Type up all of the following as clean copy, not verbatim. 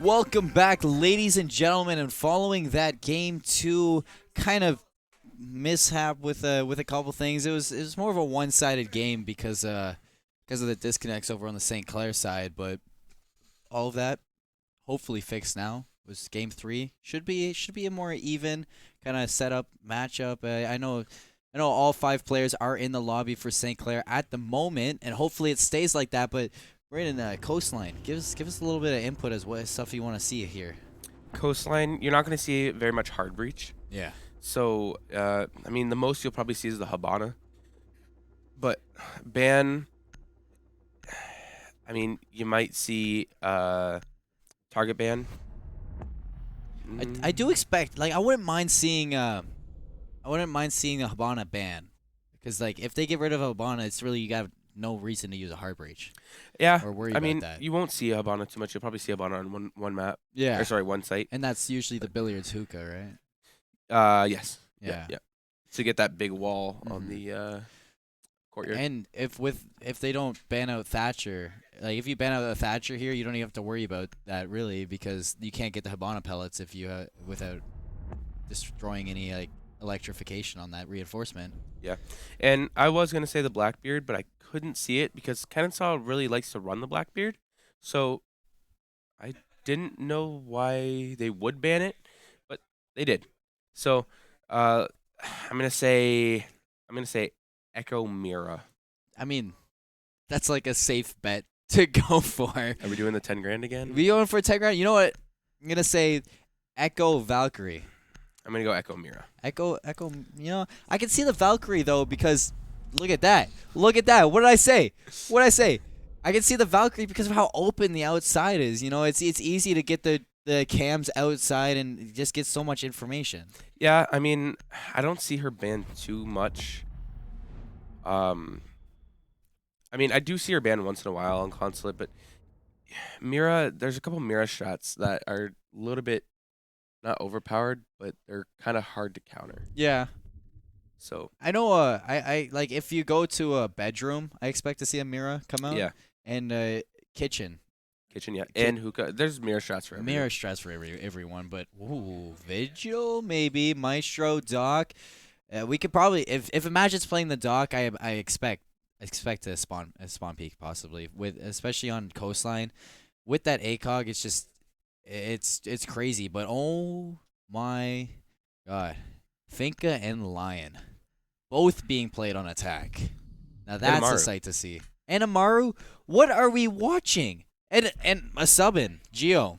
Welcome back, ladies and gentlemen, and following that game 2 kind of mishap with a couple things, it was more of a one-sided game because of the disconnects over on the St. Clair side, but all of that hopefully fixed now. It was game 3. Should be a more even kind of setup matchup. I know all 5 players are in the lobby for St. Clair at the moment, and hopefully it stays like that, but Brayden, Coastline, give us a little bit of input as what stuff you want to see here. Coastline, you're not going to see very much hard breach. Yeah. So, I mean, the most you'll probably see is the Habana. But ban, I mean, you might see target ban. I do expect, like, I wouldn't mind seeing a Habana ban, because like if they get rid of Habana, it's really you got no reason to use a hard breach. Yeah, or worry I about mean, that. you won't see Habana too much. You'll probably see Habana on one map. Yeah. Or sorry, one site. And that's usually the billiards hookah, right? Yes. Yeah. Yeah. To get that big wall on the courtyard. And if they don't ban out Thatcher, like if you ban out a Thatcher here, you don't even have to worry about that really, because you can't get the Habana pellets if you without destroying any like electrification on that reinforcement. Yeah. And I was going to say the Blackbeard, but I couldn't see it because Kennesaw really likes to run the Blackbeard. So I didn't know why they would ban it, but they did. So I'm going to say Echo Mira. I mean, that's like a safe bet to go for. Are we doing the 10 grand again? We going for 10 grand? You know what? I'm going to say Echo Valkyrie. I'm going to go Echo Mira. Echo, you know, I can see the Valkyrie, though, because look at that. Look at that. What did I say? I can see the Valkyrie because of how open the outside is. You know, it's easy to get the cams outside and just get so much information. Yeah, I mean, I don't see her banned too much. I mean, I do see her banned once in a while on Consulate, but Mira, there's a couple Mira shots that are a little bit not overpowered, but they're kind of hard to counter. Yeah. So I know. I like if you go to a bedroom, I expect to see a Mira come out. Yeah. And kitchen, yeah, and hookah. There's mirror shots for everyone. Mirror shots for everyone, but Vigil maybe Maestro Doc. We could probably if Imagine's playing the Doc, I expect a spawn peak possibly especially on Coastline with that ACOG. It's just it's crazy, but oh my god, Finka and Lion both being played on attack. Now that's a sight to see. And Amaru, what are we watching? And a sub in Geo.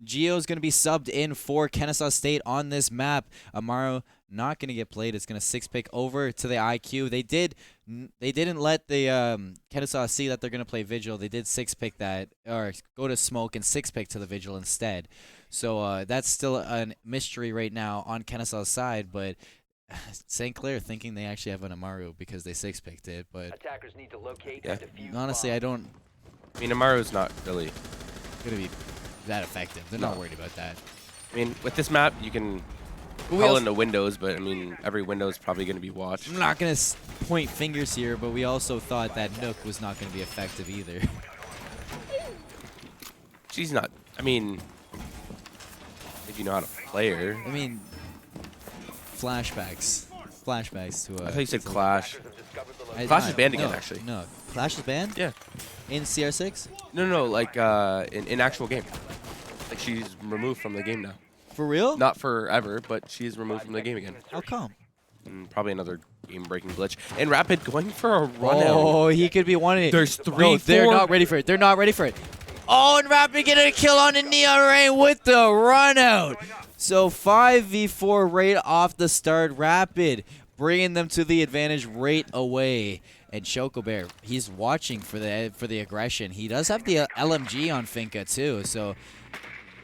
Geo's gonna be subbed in for Kennesaw State on this map. Amaru not gonna get played. It's gonna 6-pick over to the IQ. They didn't let the Kennesaw see that they're gonna play Vigil. They did 6-pick that, or go to smoke and 6-pick to the Vigil instead. So that's still a mystery right now on Kennesaw's side, but St. Clair thinking they actually have an Amaru because they 6-picked it, but attackers need to locate yeah. Honestly, I mean, Amaru's not really gonna be that effective. They're not worried about that. I mean, with this map, you can call into windows, but I mean, every window is probably going to be watched. I'm not gonna point fingers here, but we also thought that Nook was not gonna be effective either. She's not. I mean, if you know how to play her. I mean, flashbacks to. I thought you said Clash. Clash is banned again, actually. No, Clash is banned. Yeah. In CR6. No, like in actual game. Like she's removed from the game now. For real? Not forever, but she's removed from the game again. How come? Probably another game-breaking glitch. And Rapid going for a run out. Oh, he could be wanting it. There's 3, No, 4. they're not ready for it. They're not ready for it. Oh, and Rapid getting a kill on the Neon Rain with the run out. So 5v4 right off the start. Rapid bringing them to the advantage right away. And Chocobear, he's watching for the aggression. He does have the LMG on Finka too, so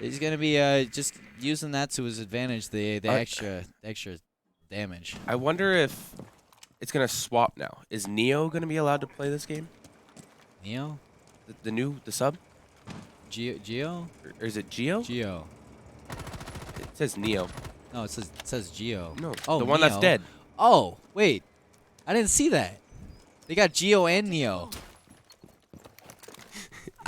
he's gonna be just using that to his advantage. The extra damage. I wonder if it's gonna swap now. Is Neo gonna be allowed to play this game? Neo? The sub? Geo? Or is it Geo? Geo. It says Neo. No, it says Geo. No, oh, the one Neo. that's dead. Oh, wait. I didn't see that. They got Geo and Neo.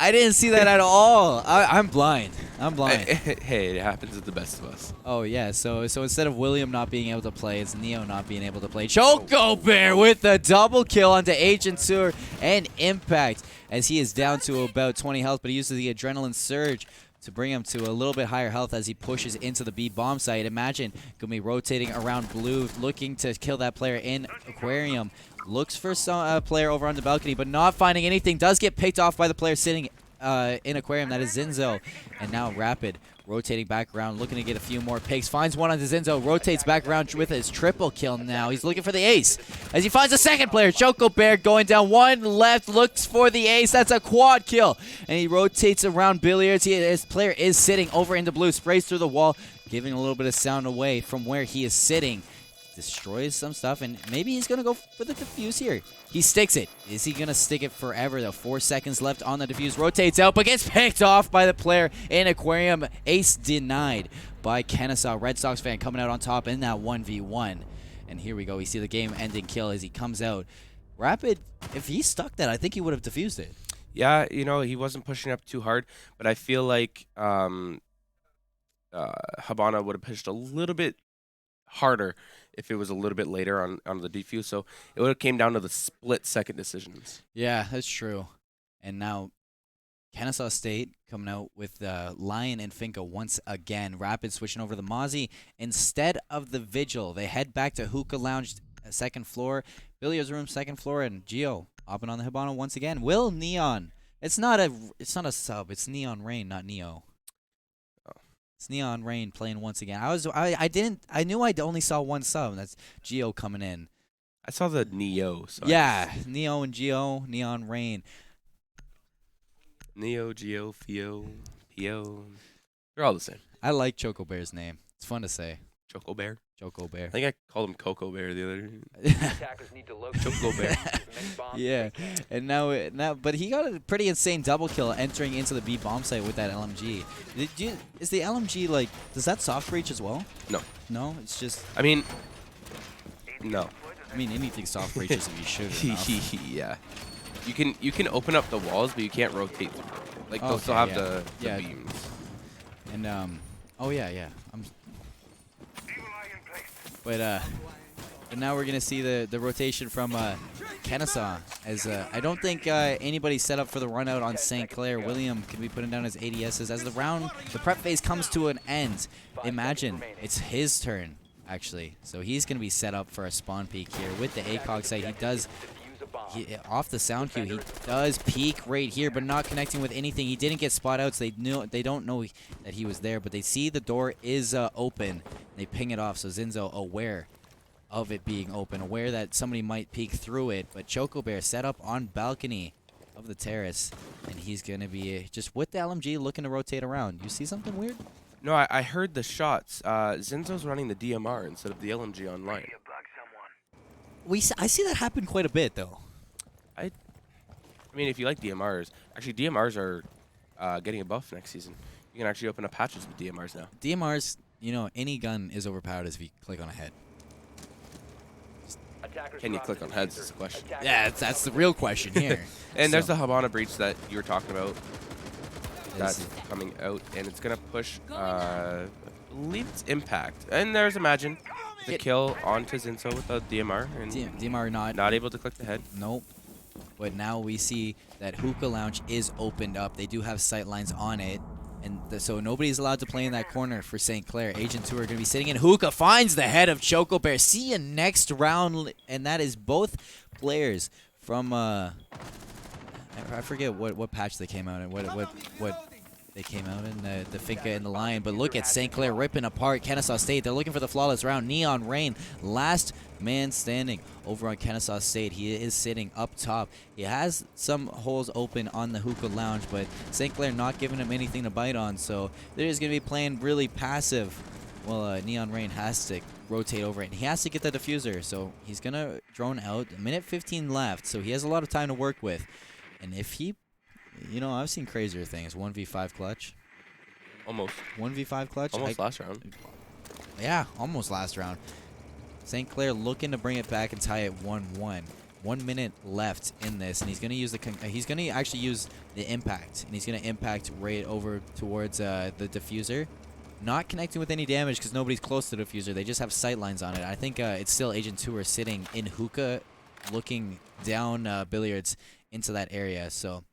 I didn't see that at all. I'm blind. I'm blind. Hey, it happens to the best of us. Oh yeah, so instead of William not being able to play, it's Neo not being able to play. Choco Bear with the double kill onto Agent Tour and Impact as he is down to about 20 health, but he uses the Adrenaline Surge to bring him to a little bit higher health as he pushes into the B bomb site. Imagine gonna be rotating around blue, looking to kill that player in Aquarium. Looks for some player over on the balcony, but not finding anything. Does get picked off by the player sitting in Aquarium. That is Zinzo. And now Rapid rotating back around, looking to get a few more picks. Finds one on Zinzo, rotates back around with his triple kill now. He's looking for the ace as he finds a second player. Choco Bear going down, one left, looks for the ace. That's a quad kill. And he rotates around Billiards. His player is sitting over into blue, sprays through the wall, giving a little bit of sound away from where he is sitting. Destroys some stuff, and maybe he's going to go for the defuse here. He sticks it. Is he going to stick it forever, though? 4 seconds left on the defuse. Rotates out, but gets picked off by the player in Aquarium. Ace denied by Kennesaw. Red Sox fan coming out on top in that 1v1. And here we go. We see the game-ending kill as he comes out. Rapid, if he stuck that, I think he would have defused it. Yeah, you know, he wasn't pushing up too hard, but I feel like Habana would have pushed a little bit harder if it was a little bit later on the defuse. So it would have came down to the split-second decisions. Yeah, that's true. And now Kennesaw State coming out with Lion and Finka once again. Rapid switching over the Mozzie instead of the Vigil. They head back to Hookah Lounge, second floor. Billiards room, second floor, and Gio hopping on the Hibana once again. Will Neon. It's not a sub. It's Neon Rain, not Neo. It's Neon Rain playing once again. I knew I only saw one sub. That's Geo coming in. I saw the Neo. So Yeah, Neo and Geo, Neon Rain. Neo, Geo, Fio, Pio. They're all the same. I like Choco Bear's name. It's fun to say. Choco Bear. Choco Bear. I think I called him Coco Bear the other. Choco Bear. Yeah, and now, but he got a pretty insane double kill entering into the B bomb site with that LMG. Is the LMG like? Does that soft breach as well? No. No, it's just. I mean, no. I mean, anything soft breaches if you shoot enough. Yeah. You can open up the walls, but you can't rotate through them. Like they'll still have the beams. And oh yeah. But now we're gonna see the rotation from Kennesaw as I don't think anybody's set up for the run out on St. Clair. William can be putting down his ADSs as the prep phase comes to an end. Imagine it's his turn actually, so he's gonna be set up for a spawn peek here with the ACOG site. Off the sound cue, he does peek right here, but not connecting with anything. He didn't get spot out, so they don't know that he was there, but they see the door is open. They ping it off, so Zinzo aware of it being open, aware that somebody might peek through it, but Choco Bear set up on balcony of the terrace, and he's going to be just with the LMG looking to rotate around. You see something weird? No, I heard the shots. Zinzo's running the DMR instead of the LMG online. I see that happen quite a bit, though. I mean, if you like DMRs, actually DMRs are getting a buff next season. You can actually open up patches with DMRs now. DMRs, you know, any gun is overpowered if you click on a head. Can you click on heads is the question. Yeah, that's the real question here. And there's the Habana breach that you were talking about. That's coming out, and it's going to push, I believe it's Impact. And there's Imagine. The kill onto Zinzo with the DMR. And DMR not able to click the head. Nope. But now we see that Hookah Lounge is opened up. They do have sight lines on it. And so nobody's allowed to play in that corner for St. Clair. Agent 2 are going to be sitting in. Hookah finds the head of Choco Bear. See you next round. And that is both players from, I forget what patch they came out in. What they came out in, the Finka and the Lion. But look at St. Clair ripping apart Kennesaw State. They're looking for the flawless round. Neon Rain, last man standing over on Kennesaw State. He is sitting up top. He has some holes open on the Hookah Lounge, but St. Clair not giving him anything to bite on. So they're just going to be playing really passive. Well, Neon Rain has to rotate over it. And he has to get the diffuser. So he's going to drone out. A minute 15 left. So he has a lot of time to work with. And if he... You know, I've seen crazier things. 1v5 clutch. Almost. 1v5 clutch. Almost last round. Yeah, almost last round. St. Clair looking to bring it back and tie it 1-1. 1 minute left in this, and he's gonna use he's gonna actually use the impact, and he's gonna impact right over towards the diffuser. Not connecting with any damage because nobody's close to the diffuser. They just have sight lines on it. I think it's still Agent 2 are sitting in hookah, looking down billiards into that area. So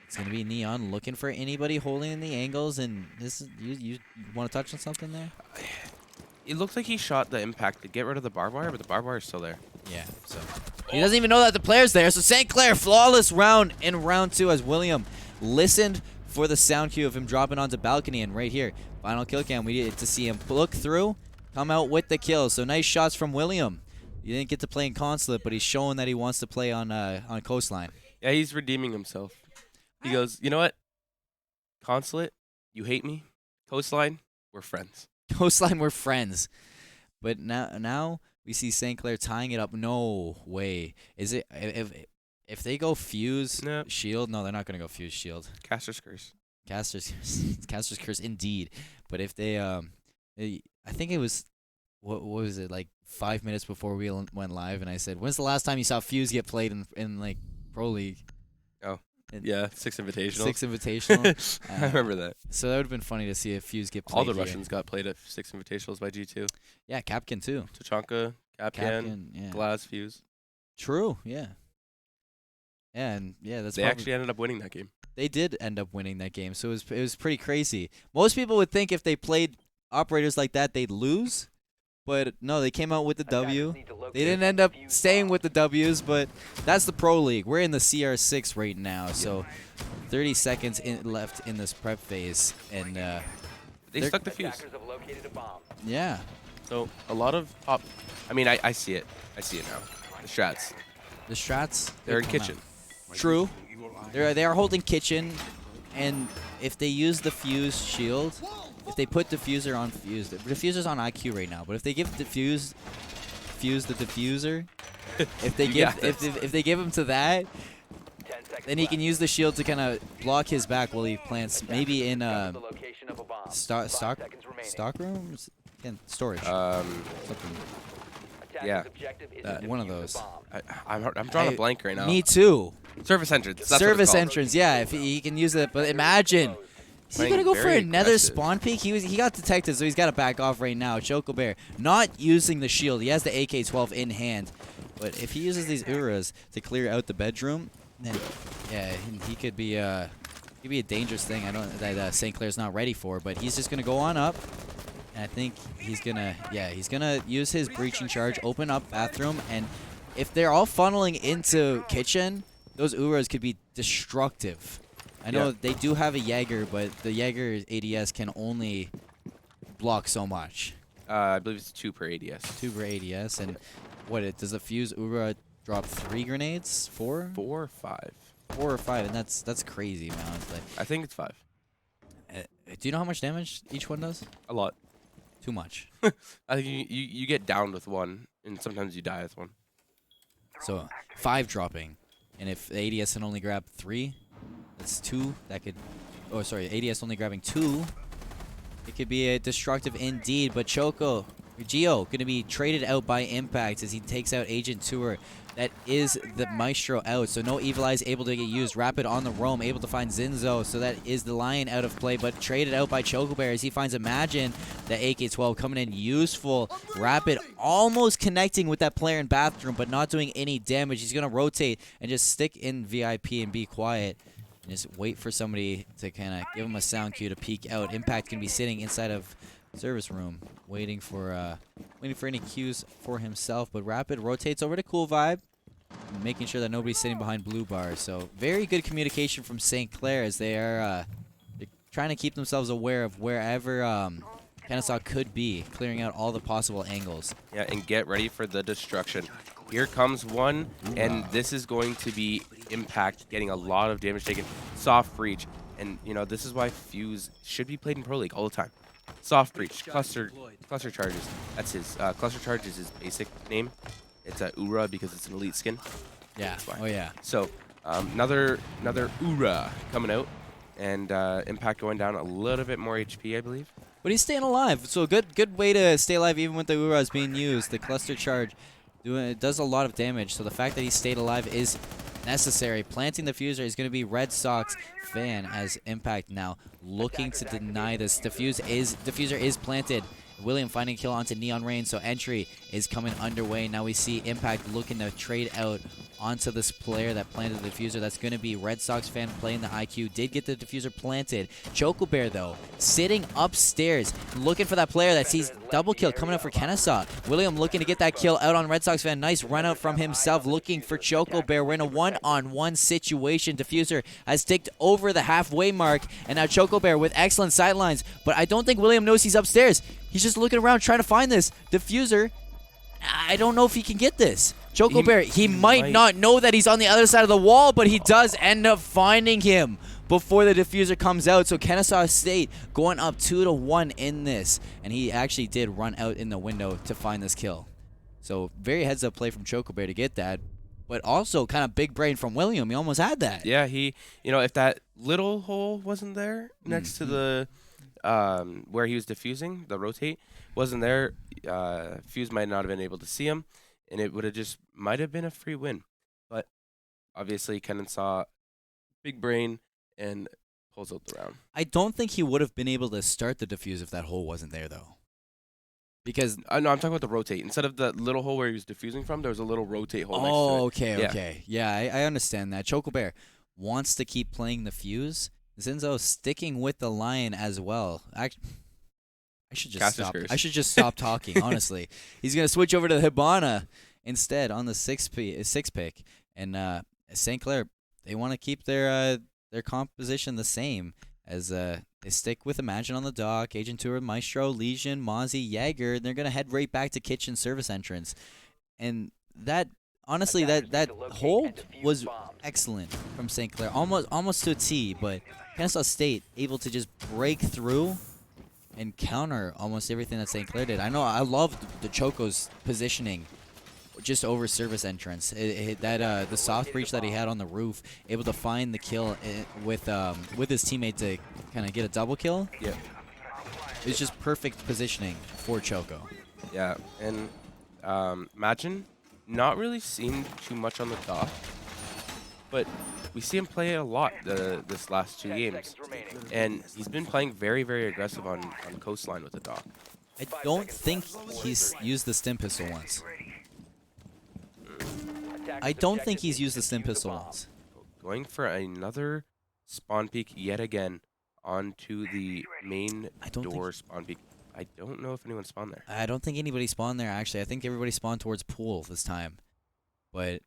it's gonna be Neon looking for anybody holding in the angles. And this is you want to touch on something there? It looks like he shot the impact to get rid of the barbed wire, but the barbed wire is still there. Yeah. So he doesn't even know that the player's there. So St. Clair flawless round in round 2 as William listened for the sound cue of him dropping onto balcony, and right here. Final kill cam, we get to see him look through, come out with the kill. So nice shots from William. You didn't get to play in Consulate, but he's showing that he wants to play on Coastline. Yeah, he's redeeming himself. He goes, you know what? Consulate, you hate me. Coastline, we're friends. Coastline, we're friends. But now we see St. Clair tying it up. No way. Is it if they go fuse shield? No, they're not gonna go fuse shield. Caster's curse. Caster's curse indeed. But if they I think it was what was it, like 5 minutes before we went live, and I said, when's the last time you saw Fuse get played in like Pro League? Oh, yeah, 6 Invitational. 6 Invitational. I remember that. So that would have been funny to see if Fuse get played. All the here. Russians got played at 6 Invitationals by G2. Yeah, Kapkin too. Tachanka, Kapkan, yeah. Glaz, Fuse. True, yeah. Yeah, and yeah, They actually ended up winning that game. They did end up winning that game, so it was pretty crazy. Most people would think if they played operators like that, they'd lose. But no, they came out with the W. They didn't end up staying with the Ws, but that's the Pro League. We're in the CR6 right now, so 30 seconds left in this prep phase, and they stuck the fuse. Yeah. So a lot of top. I mean, I see it. I see it now. The strats. The strats. They're in kitchen. True. They are holding kitchen, and if they use the fuse shield, if they put diffuser on fuse, the diffuser's on IQ right now. But if they give fuse the diffuser, if they give him to that, then he can use the shield to kind of block his back while he plants. Maybe in stock rooms, storage. Something. Yeah, one of those. I'm drawing a blank right now. Me too. Service entrance. That's Service entrance. Yeah, if he can use it, but imagine. Is he gonna go for another aggressive spawn peek? He got detected, so he's got to back off right now. Choco Bear not using the shield. He has the AK-12 in hand, but if he uses these Uras to clear out the bedroom, then yeah, he could be a dangerous thing. I don't that St. Clair's not ready for, but he's just gonna go on up. And I think he's gonna use his breaching charge, open up bathroom, and if they're all funneling into kitchen, those Uras could be destructive. I know they do have a Jaeger, but the Jaeger ADS can only block so much. I believe it's 2 per ADS. 2 per ADS, and does the fuse Ura drop 3 grenades? 4? 4 or 5. 4 or 5, and that's crazy, man. Like, I think it's 5. Do you know how much damage each one does? A lot. Too much. I think you get downed with 1, and sometimes you die with 1. So 5 dropping, and if the ADS can only grab 3, that's 2. That could. Oh, sorry. ADS only grabbing 2. It could be a destructive indeed. But Gio going to be traded out by Impact as he takes out Agent Tour. That is the Maestro out. So no Evil Eyes able to get used. Rapid on the roam, able to find Zinzo. So that is the Lion out of play, but traded out by Chocobear as he finds Imagine. The AK-12 coming in useful. Rapid almost connecting with that player in bathroom, but not doing any damage. He's going to rotate and just stick in VIP and be quiet. And just wait for somebody to kind of give him a sound cue to peek out. Impact can be sitting inside of service room, waiting for any cues for himself. But Rapid rotates over to Cool Vibe, making sure that nobody's sitting behind blue bars. So very good communication from St. Clair as they are they're trying to keep themselves aware of wherever Kennesaw could be, clearing out all the possible angles. Yeah, and get ready for the destruction. Here comes one, and this is going to be Impact getting a lot of damage taken. Soft breach, and you know this is why Fuse should be played in Pro League all the time. Soft breach, cluster charges. That's his cluster charge is his basic name. It's a Ura because it's an elite skin. Yeah. Oh yeah. So another Ura coming out, and Impact going down a little bit more HP, I believe. But he's staying alive, so good way to stay alive even with the Uras being used. The cluster charge It does a lot of damage, so the fact that he stayed alive is necessary. Planting the diffuser is going to be Red Sox fan as Impact now looking to deny this. Diffuser is planted. William finding a kill onto Neon Rain, so entry is coming underway. Now we see Impact looking to trade out onto this player that planted the diffuser. That's going to be Red Sox fan playing the IQ. Did get the diffuser planted. Choco Bear, though, sitting upstairs, looking for that player that sees double kill coming up for Kennesaw. William looking to get that kill out on Red Sox fan. Nice run out from himself, looking for Choco Bear. We're in a one-on-one situation. Diffuser has ticked over the halfway mark, and now Choco Bear with excellent sightlines, but I don't think William knows he's upstairs. He's just looking around trying to find this. Diffuser, I don't know if he can get this. Choco Bear, he might not know that he's on the other side of the wall, but he does end up finding him before the diffuser comes out. So Kennesaw State going up 2-1 in this, and he actually did run out in the window to find this kill. So very heads-up play from Choco Bear to get that, but also kind of big brain from William. He almost had that. Yeah, if that little hole wasn't there next to the where he was diffusing, the rotate wasn't there, Fuse might not have been able to see him, and it would have just might have been a free win. But obviously, Kennesaw, big brain, and pulls out the round. I don't think he would have been able to start the diffuse if that hole wasn't there, though. Because no, I'm talking about the rotate. Instead of the little hole where he was diffusing from, there was a little rotate hole next to it. Okay. Yeah, I understand that. Choco Bear wants to keep playing the fuse. Zinzo sticking with the lion as well. I should just stop. I should just stop talking. Honestly, he's gonna switch over to the Hibana instead on the six pick, and St. Clair, they want to keep their composition the same as they stick with Imagine on the dock, Agent Tour, Maestro, Legion, Mozzie, Jaeger. And they're gonna head right back to kitchen service entrance, and that. Honestly, that hold was excellent from St. Clair, almost to a T, but Kennesaw State able to just break through and counter almost everything that St. Clair did. I know I loved the Choco's positioning just over service entrance. The soft breach that he had on the roof, able to find the kill with his teammate to kind of get a double kill. Yeah, it's just perfect positioning for Choco. Yeah, and Imagine. Not really seen too much on the dock, but we see him play a lot this last 2 games, and he's been playing very, very aggressive on coastline with the dock. I don't think he's used the stim pistol once. Going for another spawn peek yet again onto the main door spawn peek. I don't know if anyone spawned there. I don't think anybody spawned there, actually. I think everybody spawned towards pool this time. But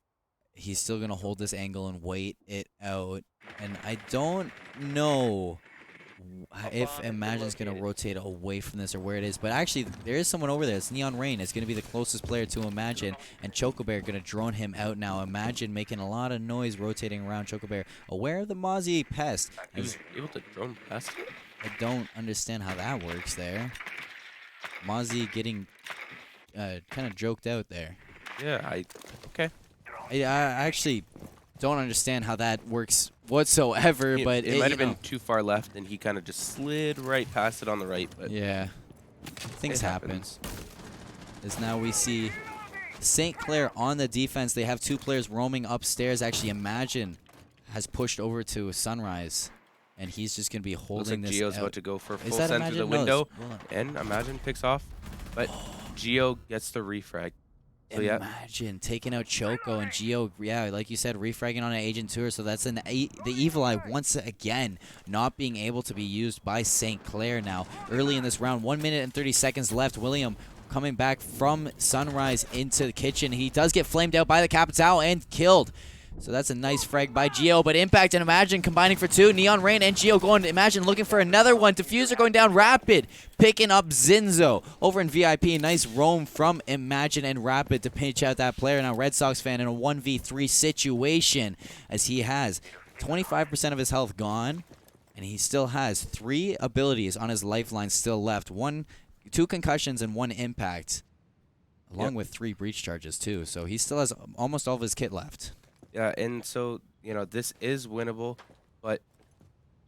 he's still going to hold this angle and wait it out. And I don't know if Imagine's going to rotate away from this or where it is. But actually, there is someone over there. It's Neon Rain. It's going to be the closest player to Imagine. And Choco Bear going to drone him out now. Imagine making a lot of noise rotating around Choco Bear. Aware of the Mozzie pest. He was able to drone pest. I don't understand how that works there. Mozzie getting kind of joked out there. Yeah, okay. I actually don't understand how that works whatsoever, but it might have been too far left, and he kind of just slid right past it on the right. But yeah, things happen. As now we see St. Clair on the defense. They have 2 players roaming upstairs. Actually, Imagine has pushed over to Sunrise. And he's just going to be holding this Geo's out. about to go for a full send through the window. And Imagine picks off. But Geo gets the refrag. So Imagine taking out Choco and Geo, yeah, like you said, refragging on an Agent Tour. So that's the Evil Eye once again not being able to be used by St. Clair now. Early in this round, 1 minute and 30 seconds left. William coming back from Sunrise into the kitchen. He does get flamed out by the Capital and killed. So that's a nice frag by Geo, but Impact and Imagine combining for 2. Neon Rain and Geo going to Imagine looking for another one. Diffuser going down Rapid, picking up Zinzo. Over in VIP, nice roam from Imagine and Rapid to pinch out that player. Now Red Sox fan in a 1v3 situation as he has 25% of his health gone, and he still has 3 abilities on his lifeline still left. 2 concussions and 1 impact, along with 3 breach charges too. So he still has almost all of his kit left. Yeah, and so, this is winnable, but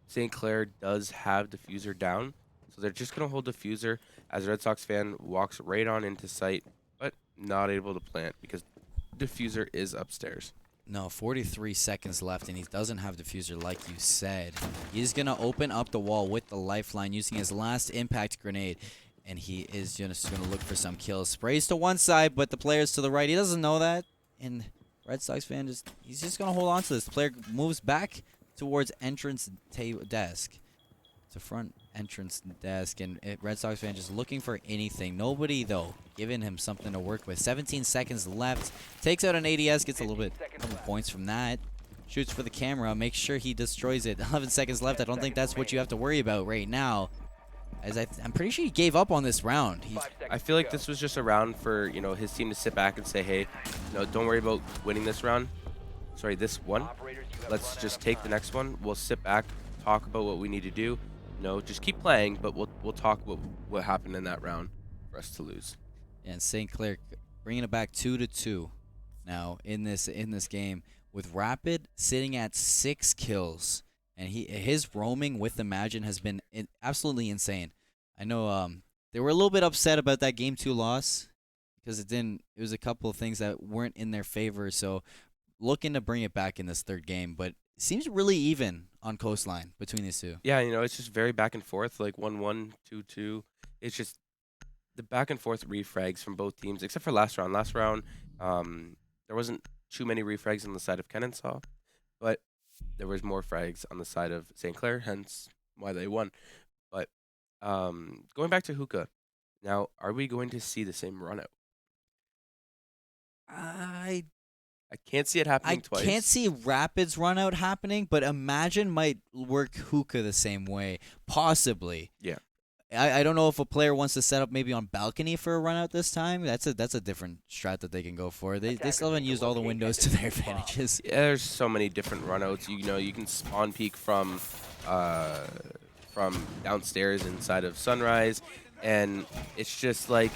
St. Clair does have Diffuser down, so they're just going to hold Diffuser as a Red Sox fan walks right on into sight. But not able to plant because diffuser is upstairs. No, 43 seconds left, and he doesn't have diffuser like you said. He's going to open up the wall with the lifeline using his last impact grenade, and he is just going to look for some kills. Sprays to one side, but the player's to the right. He doesn't know that, and Red Sox fan he's just going to hold on to this. The player moves back towards entrance desk. It's a front entrance desk, and Red Sox fan just looking for anything. Nobody, though, giving him something to work with. 17 seconds left. Takes out an ADS, gets a couple points from that. Shoots for the camera, makes sure he destroys it. 11 seconds left. I don't think that's what you have to worry about right now. As I'm pretty sure he gave up on this round. I feel like this was just a round for, you know, his team to sit back and say, hey, no, don't worry about winning this round. Sorry, this one. Let's just take the next one. We'll sit back, talk about what we need to do. No, just keep playing, but we'll talk about what happened in that round for us to lose. And St. Clair bringing it back 2-2 now in this game, with Rapid sitting at 6 kills, and his roaming with Imagine has been absolutely insane. I know they were a little bit upset about that Game 2 loss because it was a couple of things that weren't in their favor. So looking to bring it back in this third game, but it seems really even on Coastline between these two. Yeah, you know, it's just very back and forth, like 1-1, 2-2. It's just the back and forth refrags from both teams, except for last round. Last round, there wasn't too many refrags on the side of Kennesaw, but there was more frags on the side of St. Clair, hence why they won. But going back to Hookah, now, are we going to see the same run out? I can't see it happening twice. I can't see Rapids run out happening, but Imagine might work Hookah the same way, possibly. Yeah. I don't know if a player wants to set up maybe on balcony for a run out this time. That's a different strat that they can go for. They still haven't used all the windows to their advantages. Yeah, there's so many different runouts. You know, you can spawn peek from downstairs inside of Sunrise, and it's just like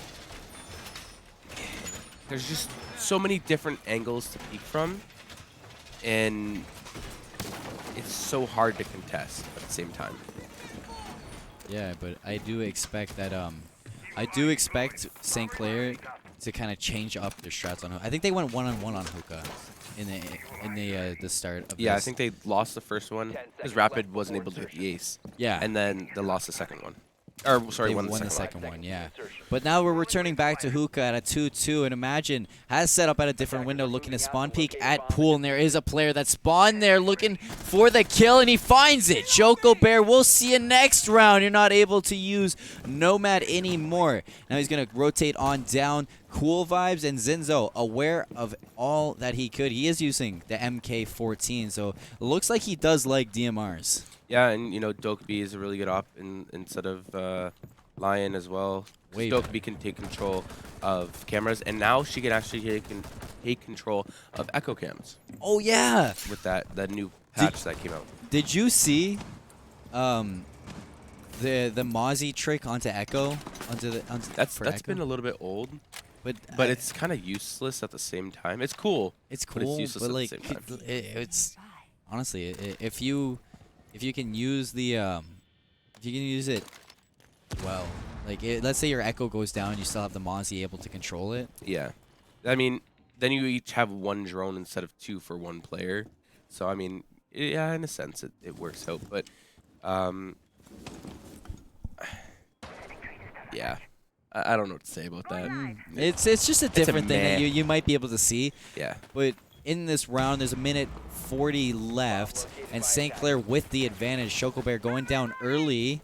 there's just so many different angles to peek from, and it's so hard to contest at the same time. Yeah, but I do expect that St. Clair to kind of change up their strats on Hookah. I think they went 1-on-1 on Hookah in the start of Yeah, this. I think they lost the first one because Rapid wasn't able to get the ace. Yeah. And then they lost the second one. Or, sorry, They won won the second one, yeah. But now we're returning back to Hookah at a 2-2, and Imagine has set up at a different window looking to spawn peek at Pool, and there is a player that spawned there looking for the kill, and he finds it. Choco Bear, we'll see you next round. You're not able to use Nomad anymore. Now he's going to rotate on down. Cool Vibes and Zinzo, aware of all that he could. He is using the MK14, so it looks like he does like DMRs. Yeah, and you know, Dokeby is a really good op instead of Lion as well. Wait. Dokeby can take control of cameras, and now she can actually take control of echo cams Oh, yeah. with that new patch that came out. Did you see the Mozzie trick onto Echo? That's for Echo? been a little bit old, but it's kind of useless at the same time. It's cool. it's but it's cool, useless but at the like same time. it's honestly if you can use the if you can use it well, like let's say your Echo goes down, you still have the Mozzie able to control it. Yeah, I mean, then you each have one drone instead of two for one player. So I mean, yeah, in a sense it works out, but yeah, I don't know what to say about that. It's just a different thing that meh. you might be able to see. Yeah. But in this round, there's a minute 40 left, and St. Clair with the advantage. Choco Bear going down early,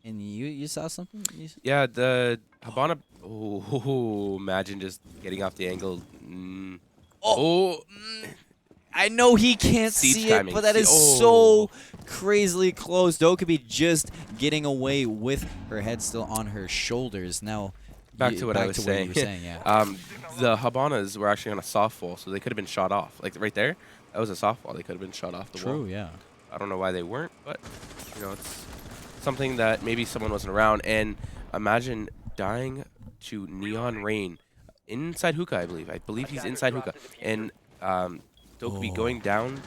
and you saw something? Yeah, the Habana. Oh, imagine just getting off the angle. I know he can't Siege see timing. it, but that is Oh. so crazily close. Dokeby just getting away with her head still on her shoulders. Now, Back to what I was what saying. you were saying, yeah. The Habanas were actually on a softball, so they could have been shot off. Like right there, that was a softball. They could have been shot off the wall. True, yeah. I don't know why they weren't, but you know, it's something that maybe someone wasn't around. And imagine dying to Neon Rain inside Hookah. I believe he's inside Hookah, and Dokeby going down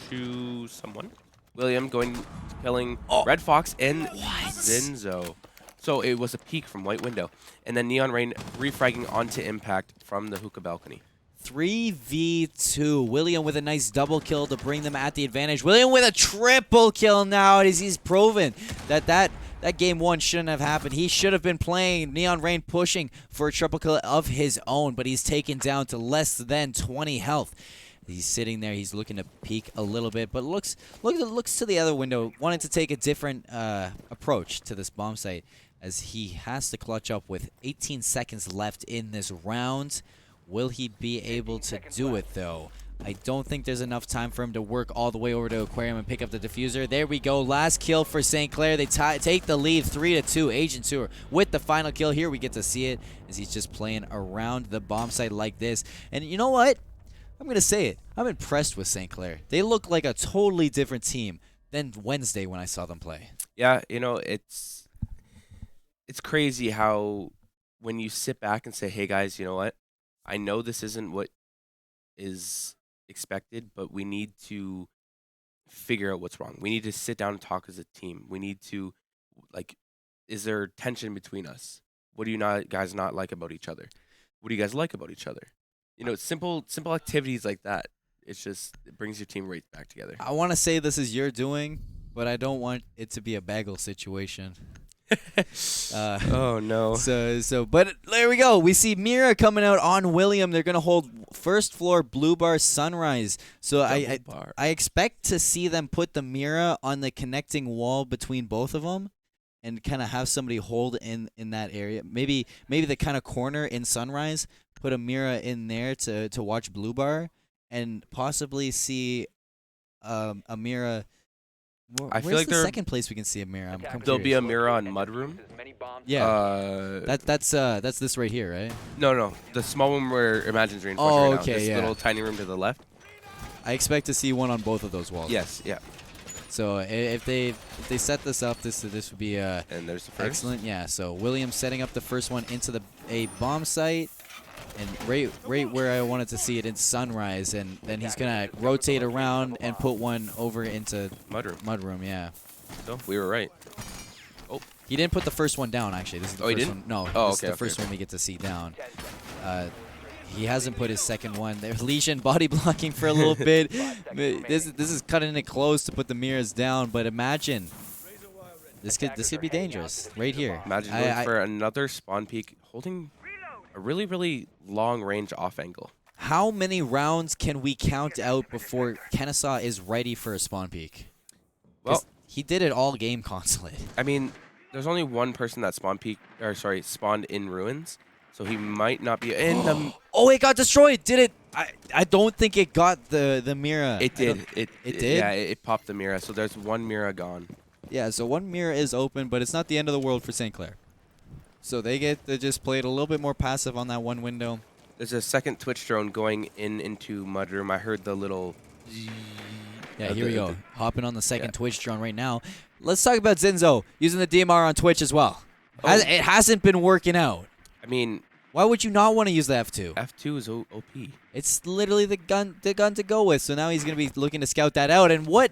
to someone. William killing Red Fox and Zinzo. So it was a peek from White Window. And then Neon Rain refragging onto Impact from the hookah balcony. 3v2. William with a nice double kill to bring them at the advantage. William with a triple kill now as he's proven that game one shouldn't have happened. He should have been playing. Neon Rain pushing for a triple kill of his own, but he's taken down to less than 20 health. He's sitting there. He's looking to peek a little bit, but looks to the other window, wanting to take a different approach to this bomb site as he has to clutch up with 18 seconds left in this round. Will he be able to do it, though? I don't think there's enough time for him to work all the way over to Aquarium and pick up the diffuser. There we go. Last kill for St. Clair. They take the lead 3-2. Agent Tour with the final kill. Here we get to see it as he's just playing around the bomb site like this. And you know what? I'm going to say it. I'm impressed with St. Clair. They look like a totally different team than Wednesday when I saw them play. Yeah, it's crazy how when you sit back and say, hey, guys, you know what? I know this isn't what is expected, but we need to figure out what's wrong. We need to sit down and talk as a team. We need to, is there tension between us? What do you guys not like about each other? What do you guys like about each other? Simple activities like that. It brings your team right back together. I want to say this is your doing, but I don't want it to be a bagel situation. Oh no. But there we go. We see Mira coming out on William. They're gonna hold first floor blue bar Sunrise. So I expect to see them put the Mira on the connecting wall between both of them, and kind of have somebody hold in that area. Maybe the kind of corner in Sunrise. Put a Mira in there to watch blue bar, and possibly see a Mira. I feel Where's like the second place we can see a Mira? There'll be a Mira on Mudroom. Yeah. That's this right here, right? No. The small one where Imagine's reinforcing right now. This little tiny room to the left. I expect to see one on both of those walls. Yes, yeah. So if they set this up, this would be and there's the first. Excellent. Yeah. So Williams setting up the first one into a bomb site, and right where I wanted to see it in Sunrise, and then he's gonna rotate around and put one over into Mudroom. Yeah. So we were right. Oh, he didn't put the first one down. Actually, this is the first one. No, this is the first one we get to see down. He hasn't put his second one. There's Legion body blocking for a little bit. This is cutting it close to put the mirrors down. But imagine this could be dangerous right here. Imagine going for another spawn peak, holding a really, really long range off angle. How many rounds can we count out before Kennesaw is ready for a spawn peak? Well, he did it all game constantly. I mean, there's only one person that spawned in ruins, so he might not be in the. Oh, it got destroyed. Did it? I don't think it got the Mira. It did. It did? Yeah, it popped the Mira, so there's one Mira gone. Yeah, so one Mira is open, but it's not the end of the world for St. Clair. So they get to just play it a little bit more passive on that one window. There's a second Twitch drone going into Mudroom. I heard the little. Yeah, here we go. Hopping on the second Twitch drone right now. Let's talk about Zinzo using the DMR on Twitch as well. Oh. It hasn't been working out. I mean, why would you not want to use the F2? F2 is OP. It's literally the gun to go with. So now he's going to be looking to scout that out. And what?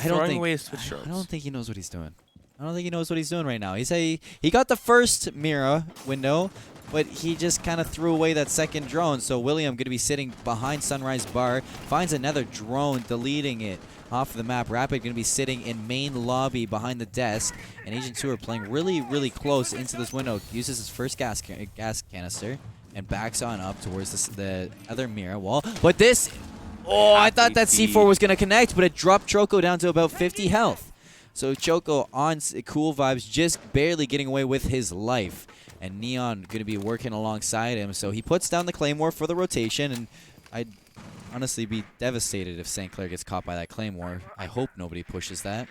I don't think he knows what he's doing. I don't think he knows what he's doing right now. He got the first Mira window, but he just kind of threw away that second drone. So William going to be sitting behind Sunrise Bar, finds another drone, deleting it off the map. Rapid going to be sitting in main lobby behind the desk, and Agent 2 are playing really, really close into this window. Uses his first gas canister and backs on up towards the other Mira wall. But this, I thought that C4 was going to connect, but it dropped Choco down to about 50 health. So Choco on Cool Vibes just barely getting away with his life. And Neon going to be working alongside him. So he puts down the Claymore for the rotation. And I'd honestly be devastated if St. Clair gets caught by that Claymore. I hope nobody pushes that.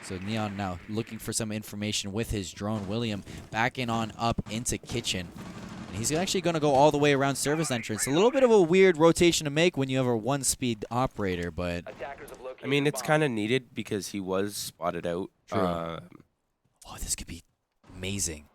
So Neon now looking for some information with his drone. William backing on up into kitchen. And he's actually going to go all the way around service entrance. A little bit of a weird rotation to make when you have a one-speed operator, but... I mean, it's kind of needed because he was spotted out. True. This could be amazing.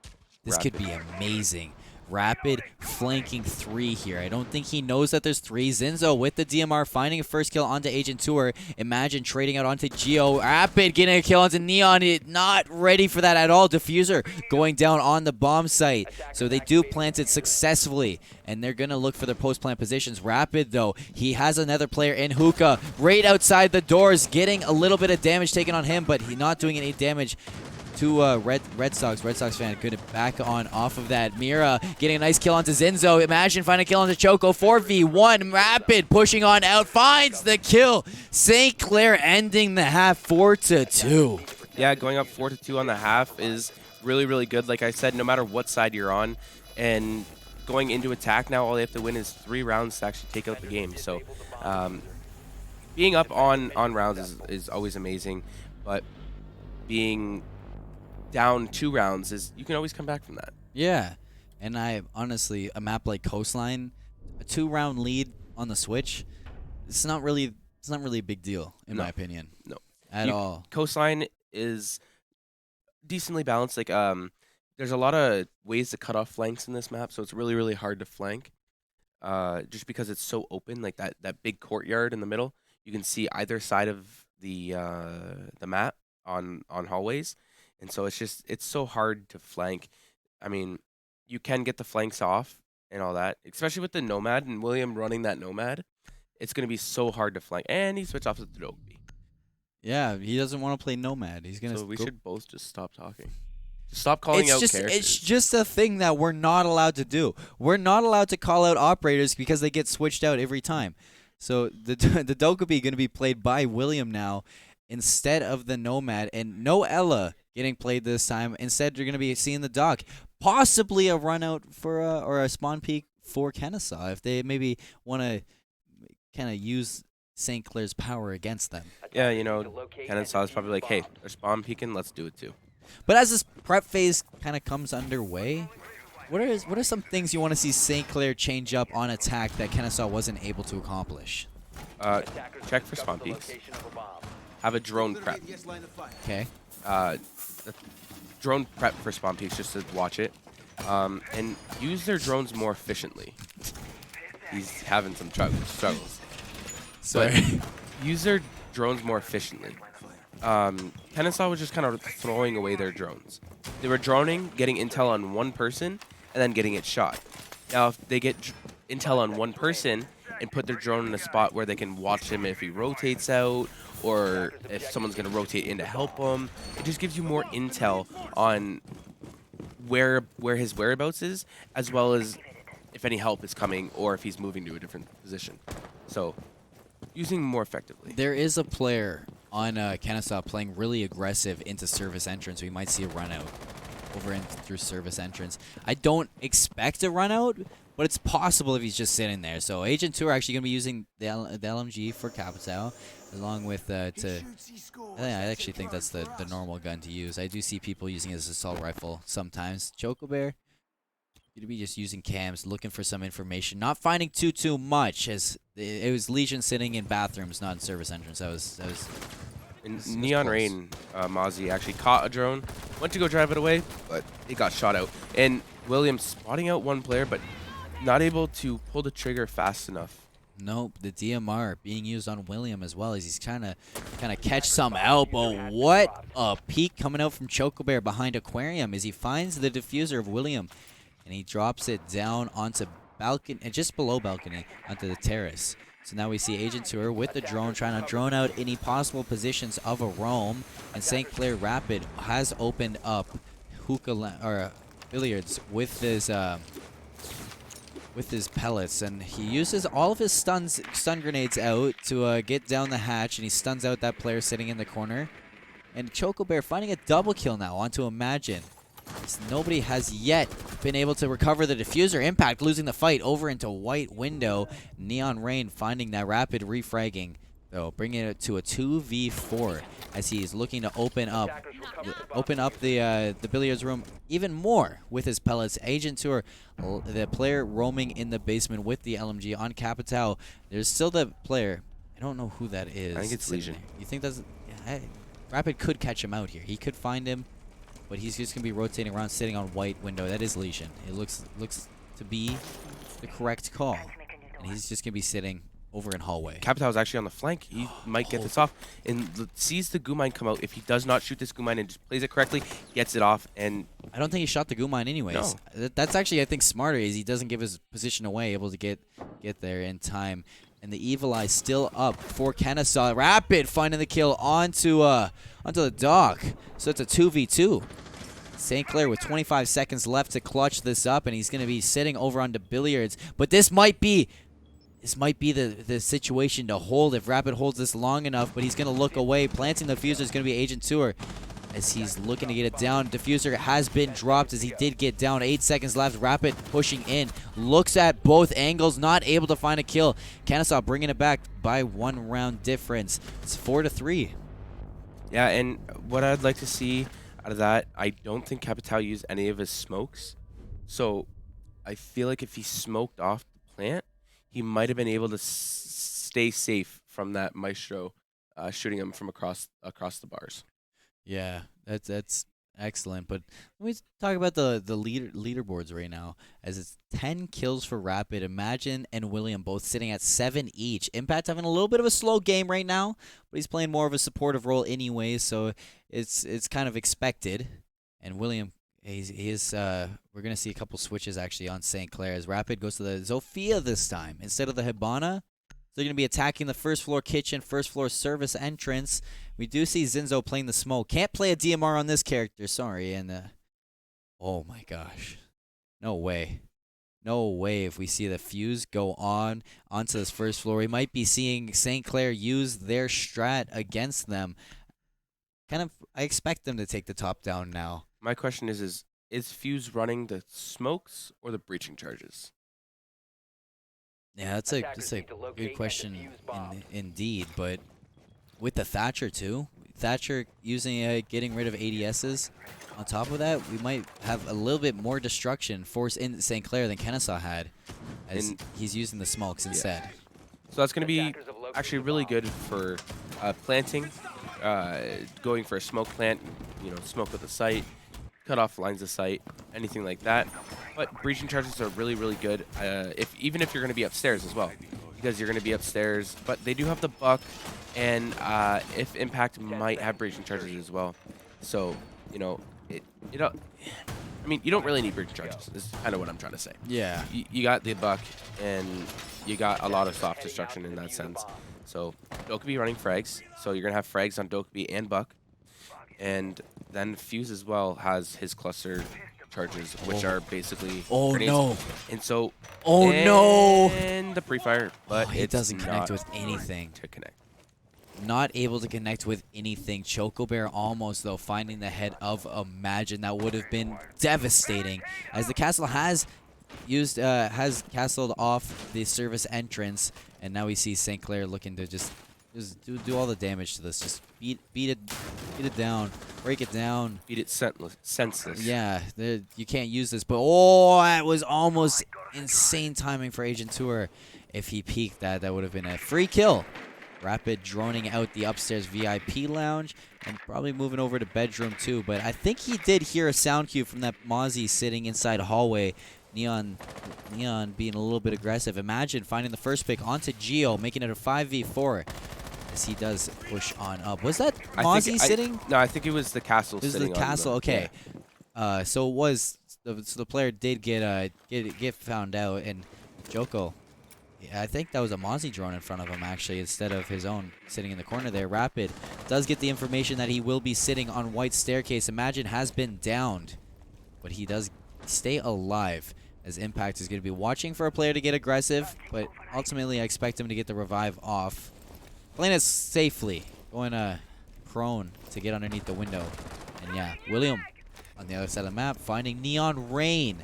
This could be amazing. Rapid flanking 3 here. I don't think he knows that there's 3. Zinzo with the DMR finding a first kill onto Agent Tour. Imagine trading out onto Geo. Rapid getting a kill onto Neon. Not ready for that at all. Diffuser going down on the bomb site. So they do plant it successfully, and they're going to look for their post-plant positions. Rapid, though, he has another player in Hookah right outside the doors, getting a little bit of damage taken on him, but he not doing any damage to Red Sox fan. Good back on off of that. Mira getting a nice kill onto Zinzo. Imagine finding a kill onto Choco. 4v1. Rapid pushing on out. Finds the kill. St. Clair ending the half 4-2. Yeah, going up 4-2 on the half is really, really good. Like I said, no matter what side you're on, and going into attack now, all they have to win is 3 rounds to actually take out the game. So being up on rounds is always amazing, but being down 2 rounds is, you can always come back from that. Yeah, and I honestly, a map like Coastline, a 2-round lead on the Switch, it's not really a big deal in my opinion. No, at all. Coastline is decently balanced. Like there's a lot of ways to cut off flanks in this map, so it's really, really hard to flank. Just because it's so open, like that big courtyard in the middle, you can see either side of the map on hallways. And so it's so hard to flank. I mean, you can get the flanks off and all that, especially with the Nomad and William running that Nomad. It's going to be so hard to flank. And he switched off to the Dogby. Yeah, he doesn't want to play Nomad. He's going to. So we should both just stop talking. Just stop calling out characters. It's just a thing that we're not allowed to do. We're not allowed to call out operators because they get switched out every time. So the Dokkaebi going to be played by William now instead of the Nomad, and no Ella getting played this time. Instead, you're going to be seeing the Doc. Possibly a run out for or a spawn peak for Kennesaw if they maybe want to kind of use St. Clair's power against them. Yeah, you know, Kennesaw is probably like, hey, they're spawn peeking, let's do it too. But as this prep phase kind of comes underway, what are some things you want to see St. Clair change up on attack that Kennesaw wasn't able to accomplish? Check for spawn peaks. Have a drone prep. Okay. Drone prep for spawn peaks just to watch it. And use their drones more efficiently. He's having some struggles. So use their drones more efficiently. Kennesaw was just kind of throwing away their drones. They were droning, getting intel on one person, and then getting it shot. Now, if they get intel on one person and put their drone in a spot where they can watch him if he rotates out, or if someone's going to rotate in to help him, it just gives you more intel on where his whereabouts is, as well as if any help is coming or if he's moving to a different position. So, using more effectively. There is a player on Kennesaw playing really aggressive into service entrance. We might see a run out over through service entrance. I don't expect a run out, but it's possible if he's just sitting there. So Agent 2 are actually going to be using the LMG for Capital, along with I actually think that's the normal gun to use. I do see people using it as assault rifle sometimes. Chocobear going to be just using cams, looking for some information, not finding too much, as it was Legion sitting in bathrooms, not in service entrance. That was in Neon Rain, Mozzie actually caught a drone, went to go drive it away, but it got shot out. And Williams spotting out one player, but not able to pull the trigger fast enough. Nope, the DMR being used on William as well, as he's trying to catch some elbow. What a peek coming out from Chocobear behind Aquarium as he finds the diffuser of William, and he drops it down onto balcony, and just below balcony, onto the terrace. So now we see Agent Tour with the drone trying to drone out any possible positions of a roam, and St. Clair Rapid has opened up hookah billiards with his pellets, and he uses all of his stun grenades out to get down the hatch, and he stuns out that player sitting in the corner. And Chocobear finding a double kill now onto Imagine. Nobody has yet been able to recover the diffuser. Impact losing the fight over into White Window. Neon Rain finding that Rapid refragging, though, bringing it to a 2v4 as he's looking to open up the billiards room even more with his pellets. Agent Tour, the player roaming in the basement with the LMG on Capital. There's still the player. I don't know who that is. I think it's Legion. You think that's... Yeah, Rapid could catch him out here. He could find him, but he's just going to be rotating around, sitting on White Window. That is Legion. It looks to be the correct call. And he's just going to be sitting over in hallway. Capital is actually on the flank. He might get this off and sees the goo mine come out. If he does not shoot this goo mine and just plays it correctly, gets it off. And I don't think he shot the goo mine anyways. No. That's actually, I think, smarter is he doesn't give his position away, able to get there in time. And the Evil Eye still up for Kennesaw. Rapid finding the kill onto the dock. So it's a 2v2. St. Clair with 25 seconds left to clutch this up, and he's going to be sitting over onto Billiards. But this might be the situation to hold if Rapid holds this long enough, but he's going to look away. Planting the diffuser is going to be Agent Tour as he's looking to get it down. Diffuser has been dropped as he did get down. 8 seconds left. Rapid pushing in. Looks at both angles. Not able to find a kill. Kennesaw bringing it back by 1 round difference. It's 4-3. yeah, and what I'd like to see out of that, I don't think Capital used any of his smokes. So I feel like if he smoked off the plant, he might have been able to stay safe from that Maestro shooting him from across the bars. Yeah, that's excellent. But let me talk about the leaderboards right now, as it's 10 kills for Rapid. Imagine and William both sitting at 7 each. Impact having a little bit of a slow game right now, but he's playing more of a supportive role anyway, so it's kind of expected. And William, we're gonna see a couple switches actually on St. Clair as Rapid goes to the Zofia this time instead of the Hibana. They're going to be attacking the first floor kitchen, first floor service entrance. We do see Zinzo playing the smoke. Can't play a DMR on this character, sorry. And oh my gosh, no way, no way. If we see the fuse go onto this first floor, we might be seeing St. Clair use their strat against them. I expect them to take the top down now. My question is Fuse running the smokes or the breaching charges? Yeah, that's a good question indeed. But with the Thatcher too, Thatcher using getting rid of ADSs, on top of that, we might have a little bit more destruction force in St. Clair than Kennesaw had, as he's using the smokes instead. So that's going to be actually really good for planting, going for a smoke plant, smoke with the site, cut off lines of sight, anything like that. But breaching charges are really, really good, even if you're going to be upstairs as well, because you're going to be upstairs. But they do have the buck, and if Impact might have breaching charges as well. So, you don't really need breaching charges, is kind of what I'm trying to say. Yeah. You got the buck, and you got a lot of soft destruction in that sense. So Dokkaebi running frags, so you're going to have frags on Dokkaebi and buck. And then Fuse as well has his cluster charges, which are basically grenades. No. And so no. And the pre-fire, but it doesn't connect with anything. To connect. Not able to connect with anything. Choco Bear almost, though, finding the head of Imagine. That would have been devastating, as the castle has castled off the service entrance, and now we see St. Clair looking to just do all the damage to this. Just beat it down, break it down, beat it senseless. Yeah, you can't use this. But that was almost insane timing for Agent Tour. If he peeked that would have been a free kill. Rapid droning out the upstairs VIP lounge and probably moving over to bedroom too. But I think he did hear a sound cue from that Mozzie sitting inside hallway. Neon being a little bit aggressive. Imagine finding the first pick onto Geo, making it a 5v4 as he does push on up. Was that Mozzie sitting? No, I think it was the castle. It was the castle. Okay. Yeah. So it was. So the player did get found out, and Joko. I think that was a Mozzie drone in front of him, actually, instead of his own sitting in the corner there. Rapid does get the information that he will be sitting on White Staircase. Imagine has been downed, but he does stay alive, as Impact is going to be watching for a player to get aggressive, but ultimately I expect him to get the revive off. Playing it safely, going prone to get underneath the window. And yeah, William on the other side of the map finding Neon Rain.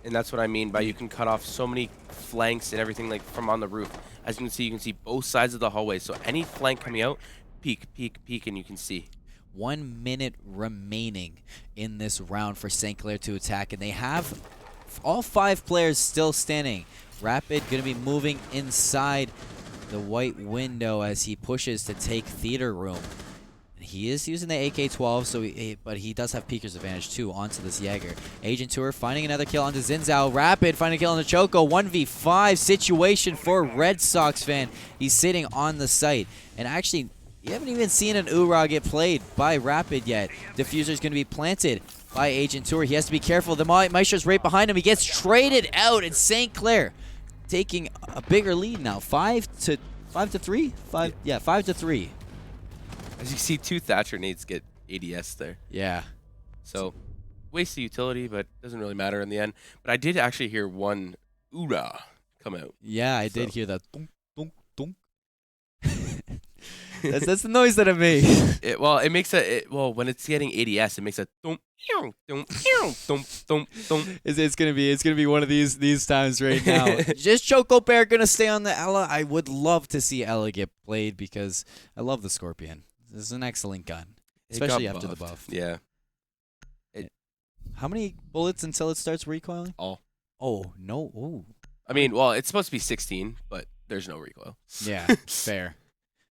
And that's what I mean by you can cut off so many flanks and everything like from on the roof. As you can see both sides of the hallway. So any flank coming out, peek, and you can see. 1 minute remaining in this round for St. Clair to attack, and they have all 5 players still standing. Rapid going to be moving inside the white window as he pushes to take theater room. And he is using the AK-12, so but he does have Peeker's advantage too onto this Jaeger. Agent Tour finding another kill onto Zinzao. Rapid finding a kill on the Choco. 1v5 situation for Red Sox fan. He's sitting on the site. And actually, you haven't even seen an Ura get played by Rapid yet. Diffuser's going to be planted by Agent Tour. He has to be careful. The Maestro's right behind him. He gets traded out, and St. Clair taking a bigger lead now. 5-3? 5-3. As you see, 2 Thatcher nades get ADS there. Yeah. So, waste of utility, but doesn't really matter in the end. But I did actually hear one Ura come out. Yeah, I did hear that. Dunk, dunk, dunk. that's the noise that it made. It makes when it's getting ADS, it makes a thump, thump, thump, thump, thump. It's gonna be one of these times right now. Just Choco Bear gonna stay on the Ella. I would love to see Ella get played because I love the Scorpion. This is an excellent gun, especially after the buff. Yeah. How many bullets until it starts recoiling? All. Oh no! Oh. I mean, well, it's supposed to be 16, but there's no recoil. Yeah, fair.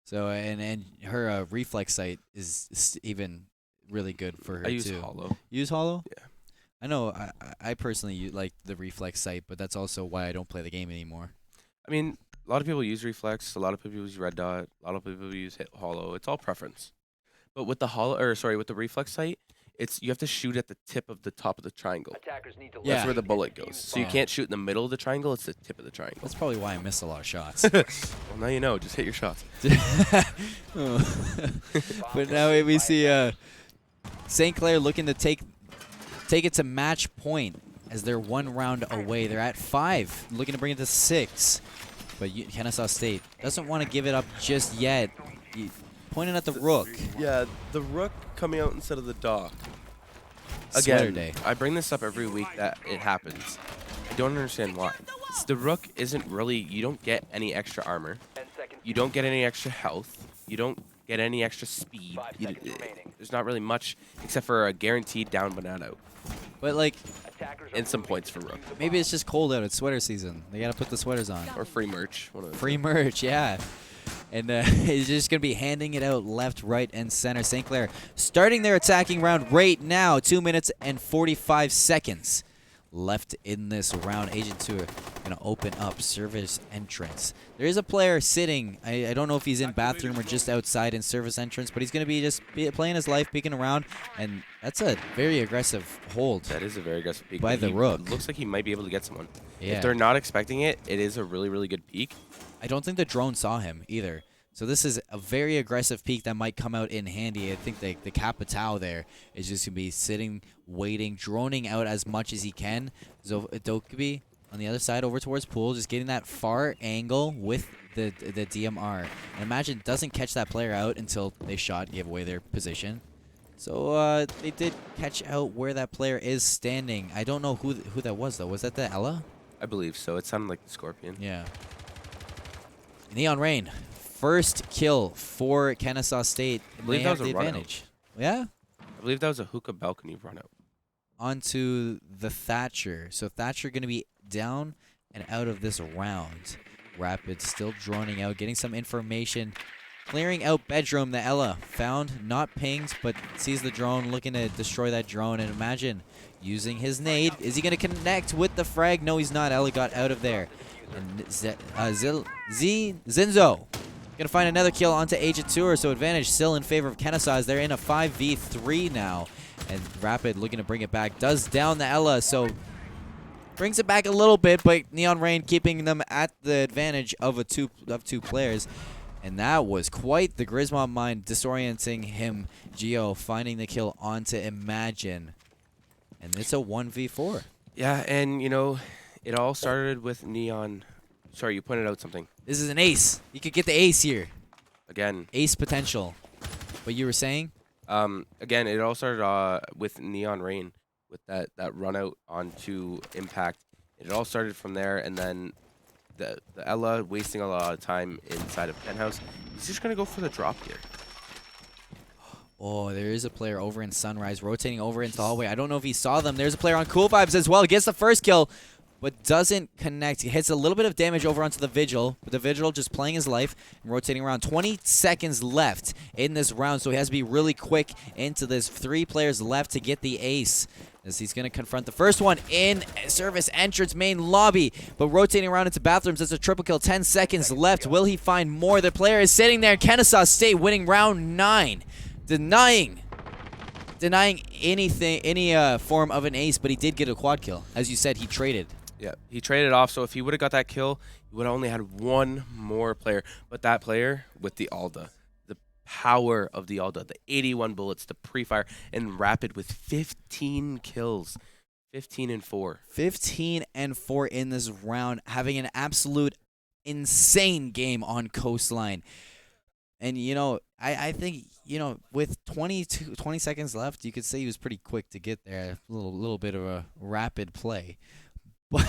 So and her reflex sight is even really good for her I use too. hollow. Use hollow? Yeah. I know. I personally like the reflex sight, but that's also why I don't play the game anymore. I mean, a lot of people use reflex. A lot of people use red dot. A lot of people use hollow. It's all preference. But with the with the reflex sight, you have to shoot at the tip of the top of the triangle. Attackers need to Yeah. That's where the bullet goes. So you Yeah. can't shoot in the middle of the triangle. It's the tip of the triangle. That's probably why I missed a lot of shots. Well, now you know. Just hit your shots. But now we see St. Clair looking to take it to match point as they're 1 round away. They're at 5, looking to bring it to 6. But Kennesaw State doesn't want to give it up just yet. Pointing at the Rook. Yeah, the Rook coming out instead of the Doc. Sweater Again, day. I bring this up every week that it happens. I don't understand why. The Rook isn't really, you don't get any extra armor. 10 seconds. You don't get any extra health. You don't get any extra speed. 5 seconds remaining. There's not really much except for a guaranteed down but not out. But like, Attackers And some moving points to for Rook. defuse the maybe bomb. it's just cold out. It's sweater season. They gotta put the sweaters on. Or free merch. One of the Free merch, yeah. And he's just going to be handing it out left, right, and center. St. Clair starting their attacking round right now. 2 minutes and 45 seconds left in this round. Agent 2 going to open up service entrance. There is a player sitting. I don't know if he's in bathroom or just outside in service entrance, but he's going to be just playing his life, peeking around. And that's a very aggressive hold. That is a very aggressive peek. By but the he Rook. Looks like he might be able to get someone. Yeah. If they're not expecting it, it is a really, really good peek. I don't think the drone saw him either. So this is a very aggressive peek that might come out in handy. I think the Capitao there is just going to be sitting, waiting, droning out as much as he can. So Dokubi on the other side over towards Pool, just getting that far angle with the DMR. And imagine doesn't catch that player out until they shot, gave away their position. So they did catch out where that player is standing. I don't know who that was, though. Was that the Ella? I believe so. It sounded like the Scorpion. Yeah. Neon Rain, first kill for Kennesaw State. I believe They that have was the a run out. advantage. Yeah. I believe that was a hookah balcony run out. Onto the Thatcher. So Thatcher going to be down and out of this round. Rapid still droning out, getting some information. Clearing out bedroom. The Ella found, not pinged, but sees the drone, looking to destroy that drone. And imagine using his nade. Is he going to connect with the frag? No, he's not. Ella got out of there. And Zinzo gonna find another kill onto Agent Tour, so advantage still in favor of Kennesaw as they're in a 5v3 now. And Rapid looking to bring it back, does down the Ella, so brings it back a little bit, but Neon Rain keeping them at the advantage of two players. And that was quite the Griswold mine, disorienting him. Geo finding the kill onto Imagine. And it's a 1v4. Yeah, and, you know, it all started with Neon. Sorry, you pointed out something. This is an ace. You could get the ace here. Again. Ace potential. What you were saying? Again, it all started with Neon Rain, with that run out onto Impact. It all started from there, and then the Ella wasting a lot of time inside of Penthouse. He's just going to go for the drop here. Oh, there is a player over in Sunrise, rotating over into the hallway. I don't know if he saw them. There's a player on Cool Vibes as well. Gets the first kill. but doesn't connect. He hits a little bit of damage over onto the Vigil, but the Vigil just playing his life and rotating around. 20 seconds left in this round, so he has to be really quick into this. 3 players left to get the ace, as he's going to confront the first one in service entrance main lobby, but rotating around into bathrooms. It's a triple kill. 10 seconds left. Will he find more? The player is sitting there. Kennesaw State winning round 9, denying anything, any form of an ace, but he did get a quad kill. As you said, he traded. Yeah, he traded off, so if he would have got that kill, he would have only had one more player. But that player with the Alda, the power of the Alda, the 81 bullets, the pre-fire, and Rapid with 15 kills. 15 and 4. 15 and 4 in this round, having an absolute insane game on Coastline. And, you know, I think, you know, with 20 seconds left, you could say he was pretty quick to get there. A little bit of a rapid play. But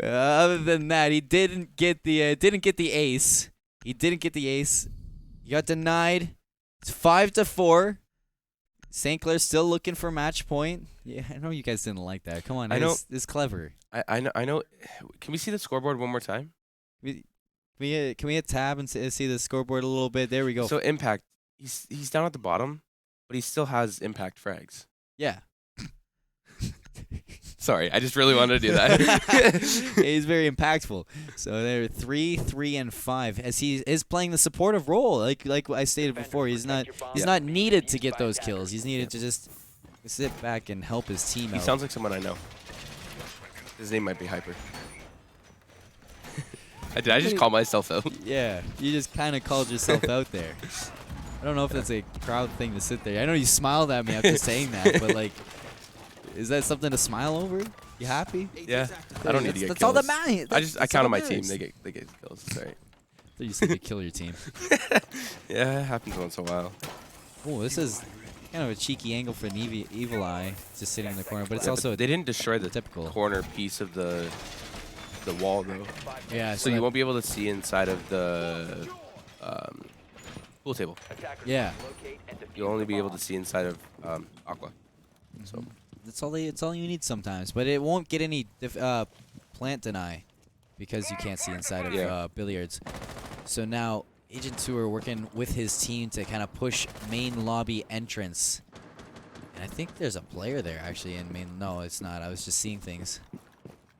other than that, he didn't get the ace. He didn't get the ace. He got denied. It's 5-4. St. Clair's still looking for match point. Yeah, I know you guys didn't like that. Come on, I know. It's clever. I know. Can we see the scoreboard one more time? Can we hit tab and see the scoreboard a little bit? There we go. So Impact, he's down at the bottom, but he still has Impact frags. Yeah. Sorry, I just really wanted to do that. He's very impactful. So they're 3, 3, and 5 as he is playing the supportive role. Like I stated before, he's not needed to get those kills. He's needed to just sit back and help his team out. He sounds like someone I know. His name might be Hyper. Did I just call myself out? Yeah, you just kind of called yourself out there. I don't know if that's a proud thing to sit there. I know you smiled at me after saying that, but like, is that something to smile over? You happy? Yeah. I don't need to get That's kills. all that matters. I count on my team. They get kills. Sorry. So you said you kill your team. Yeah, it happens once in a while. Oh, this is kind of a cheeky angle for an evil eye, just sitting in the corner. But it's Yeah, also they didn't destroy the typical corner piece of the wall though. Yeah. So you won't be able to see inside of the pool table. Yeah. You'll only be able to see inside of Aqua. So That's all you need sometimes. But it won't get any plant deny because you can't see inside of billiards. So now Agent 2 are working with his team to kind of push main lobby entrance. And I think there's a player there actually in main. No, it's not. I was just seeing things.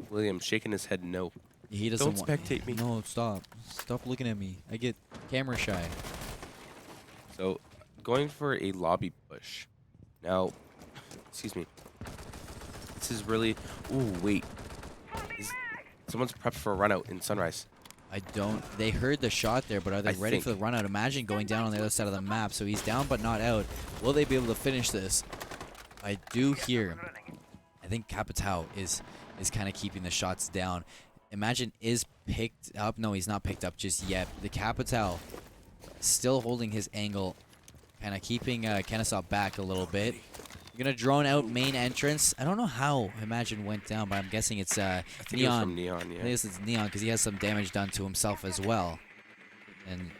William shaking his head no. He doesn't Don't spectate me. No, stop. Stop looking at me. I get camera shy. So going for a lobby push. Now, excuse me. This is really. Ooh, wait. Someone's prepped for a run out in Sunrise. I don't. They heard the shot there, but are they ready for the run out? Imagine going down on the other side of the map. So he's down but not out. Will they be able to finish this? I do hear. I think Capitao is kind of keeping the shots down. Imagine is picked up. No, he's not picked up just yet. The Capitao still holding his angle, kind of keeping Kennesaw back a little bit. You're gonna drone out main entrance. I don't know how Imagine went down, but I'm guessing it's I think Neon. it was from Neon, yeah. I guess it's Neon because he has some damage done to himself as well. And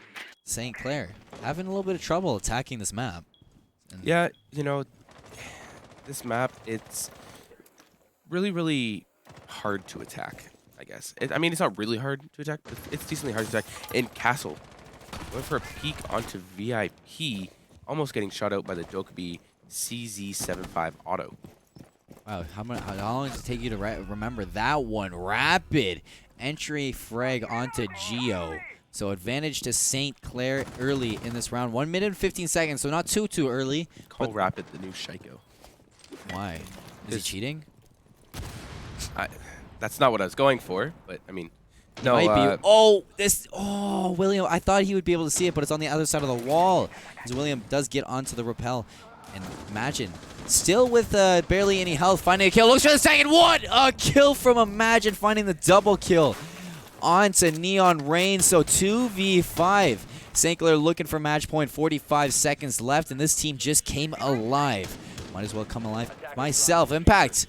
St. Clair having a little bit of trouble attacking this map. And Yeah, you know, this map, it's really, really hard to attack, I guess. I mean, it's not really hard to attack, but it's decently hard to attack. In Castle, went for a peek onto VIP, almost getting shot out by the Dokkaebi CZ75 Auto. Wow, how long does it take you to remember that one? Rapid entry frag onto Geo. So advantage to St. Clair early in this round. 1 minute and 15 seconds, so not too early. Call Rapid the new Shaiko. Why? Is he cheating? That's not what I was going for, but I mean, no. Might be. Oh, William, I thought he would be able to see it, but it's on the other side of the wall. As William does get onto the rappel. And Imagine, still with barely any health, finding a kill. Looks for the second one. A kill from Imagine, finding the double kill onto Neon Rain. So 2v5. St. Clair looking for match point. 45 seconds left, and this team just came alive. Might as well come alive myself. Impact.